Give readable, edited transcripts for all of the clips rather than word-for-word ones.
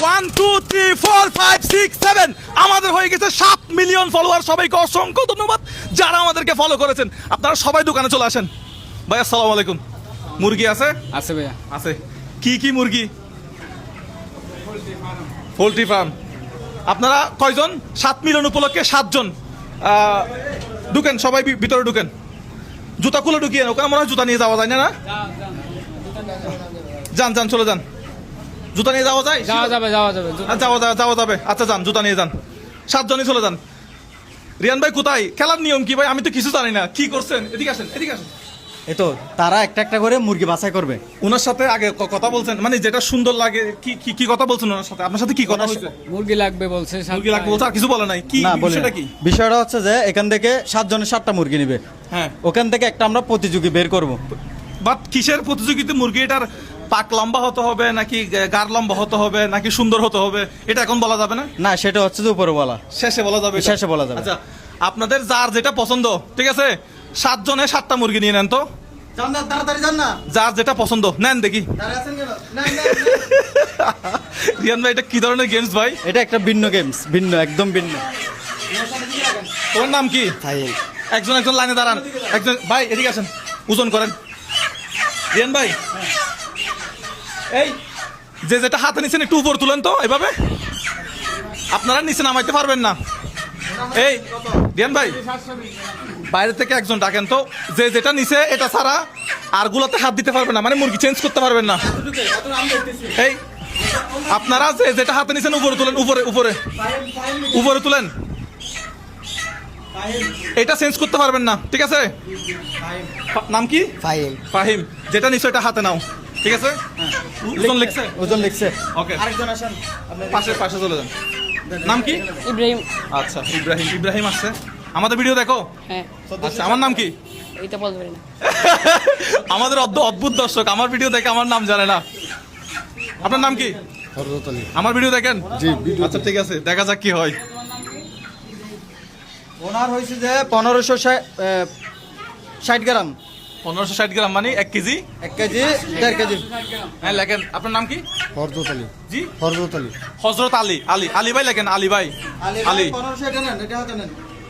1 2 3 4 5 6 7 আমাদের হয়ে গেছে 7 মিলিয়ন ফলোয়ার। সবাইকে অসংখ্য ধন্যবাদ যারা আমাদেরকে ফলো করেছেন। আপনারা সবাই দোকানে চলে আসেন। ভাই আসসালামু আলাইকুম। মুরগি আছে? আছে ভাইয়া। আছে। কি কি মুরগি? Poultry farm. আপনারা কয়জন? 7 মিলিয়ন উপলক্ষে 7 জন। ঢুকেন সবাই, ভিতরে ঢুকেন। জুতা খুলে ঢুকিয়ে ওখানে মনে হয় জুতা নিয়ে যাওয়া যায় না? যান যান, চলে যান। জুতা নিয়ে যাওয়া যায়? যাওয়া যাবে। যাওয়া যাবে। আচ্ছা যান, জুতা নিয়ে যান। 7 জনই চলে যান। রিয়ান ভাই কোথায়? খেলার নিয়ম কি ভাই? আমি তো কিছু জানি না। কি করছেন? এদিকে আসেন, এদিকে আসেন। এই তো তারা একটা একটা করে মুরগি বাছাই করবে। ওনার সাথে আগে কথা বলছেন, মানে যেটা সুন্দর লাগে কি কথা বলছেন ওনার সাথে? আপনার সাথে কি কথা হয়েছে? মুরগি লাগবে বলছে। মুরগি লাগবে বলছে, আর কিছু বলে নাই? কি না বলে বিষয়টা কি? বিষয়টা হচ্ছে যে এখান থেকে 7 জনের 7টা মুরগি নিবে। হ্যাঁ, ওখান থেকে একটা আমরা প্রতিযোগী বের করব। বাট কিসের প্রতিযোগিতা? মুরগিটার পাক লম্বা হতে হবে নাকি গার লম্বা হতে হবে নাকি সুন্দর হতে হবে, এটা এখন বলা যাবে না? না, সেটা হচ্ছে যে উপরে বলা, শেষে বলা যাবে। শেষে বলা যাবে। আচ্ছা, আপনাদের যার যেটা পছন্দ, ঠিক আছে, 7 জনে 7টা মুরগি নিয়ে নেন তো। তাড়াতাড়ি যান না, যার যেটা পছন্দ নেন দেখি। রিয়ান ভাই, এটা কি ধরনের গেমস ভাই? এটা একটা ভিন্ন গেমস, ভিন্ন, একদম ভিন্ন। তোমার নাম কি? একজন একজন লাইনে দাঁড়ান। একজন ভাই এদিকে আসেন, ওজন করেন। রিয়ান ভাই, এই যে যেটা হাতে নিছেন একটু উপর তুলেন তো, এভাবে। আপনারা নিচে নামাইতে পারবেন না। এই রিয়ান ভাই, বাইরে থেকে একজন ডাকেন তো, যে যেটা নিচে এটা ছাড়া আর গুলাতে হাত দিতে পারবেন না, মানে মুরগি চেঞ্জ করতে পারবেন না। এই আপনারা যে যেটা হাতে নিছেন উপরে তুলেন, উপরে উপরে উপরে তুলেন। এটা চেঞ্জ করতে পারবেন না, ঠিক আছে? নাম কি? ফাহিম। যেটা নিচে এটা হাতে নাও, ঠিক আছে? ওজন লিখছে? ওজন লিখছে। ওকে, আরেকজন আসেন, পাশে চলে যান। নাম কি? ইব্রাহিম। আচ্ছা, ইব্রাহিম আসছে। আমাদের ভিডিও দেখো? হ্যাঁ। আচ্ছা, আমার নাম কি? এইটা বলতে পারি না। আমাদের অদ্ভুত দর্শক আমার ভিডিও দেখে আমার নাম জানে না। আপনার নাম কি? আমার ভিডিও দেখেন? আচ্ছা ঠিক আছে, দেখা যাক কি হয়। ওনার হয়েছে যে 1560 গ্রাম। 1560 গ্রাম মানে 1 কেজি? 1 KG 1.5 KG. হ্যাঁ লেখেন। আপনার নাম কি? হযরত আলী। জি, হযরত আলী। হযরত আলী। আলী ভাই লেখেন। আলী ভাই। আলী 1560 নেন, এটা হাতে নেন।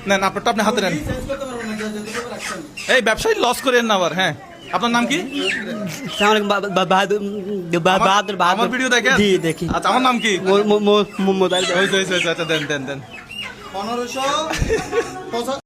নেন, আপনারটা আপনি হাতে নেন। চেঞ্জ করতে পারবেন না, যতটুকু রাখছেন। এই ব্যবসায়ী লস করেন না আবার। হ্যাঁ, আপনার নাম কি? আমার ভিডিও দেখেন? জি, দেখি। আচ্ছা, আমার নাম কি? মোবাইল। হয়েছে। আচ্ছা দেন। 1500